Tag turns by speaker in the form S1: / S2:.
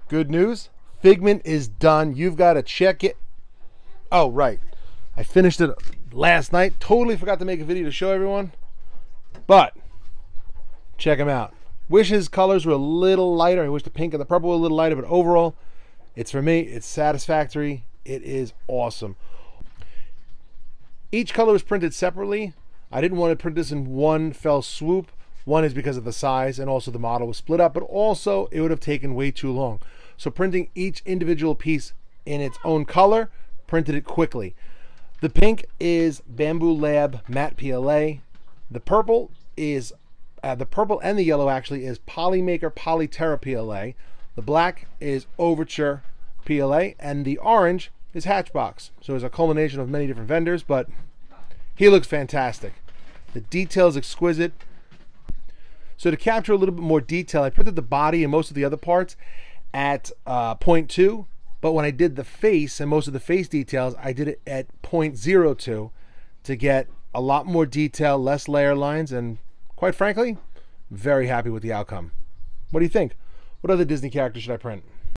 S1: Good news, Figment is done. You've got to check it. Oh, right. I finished it last night. Totally forgot to make a video to show everyone. But check them out. Wish his colors were a little lighter. I wish the pink and the purple were a little lighter, but overall, it's for me, it's satisfactory. It is awesome. Each color was printed separately. I didn't want to print this in one fell swoop. One is because of the size and also the model was split up, but also it would have taken way too long. So printing each individual piece in its own color, printed it quickly. The pink is Bamboo Lab Matte PLA. The purple is, the purple and the yellow actually is Polymaker Polyterra PLA. The black is Overture PLA, and the orange is Hatchbox. So it's a culmination of many different vendors, but he looks fantastic. The detail is exquisite. So to capture a little bit more detail, I printed the body and most of the other parts at 0.2, but when I did the face and most of the face details, I did it at 0.02 to get a lot more detail, less layer lines, and quite frankly, very happy with the outcome. What do you think? What other Disney characters should I print?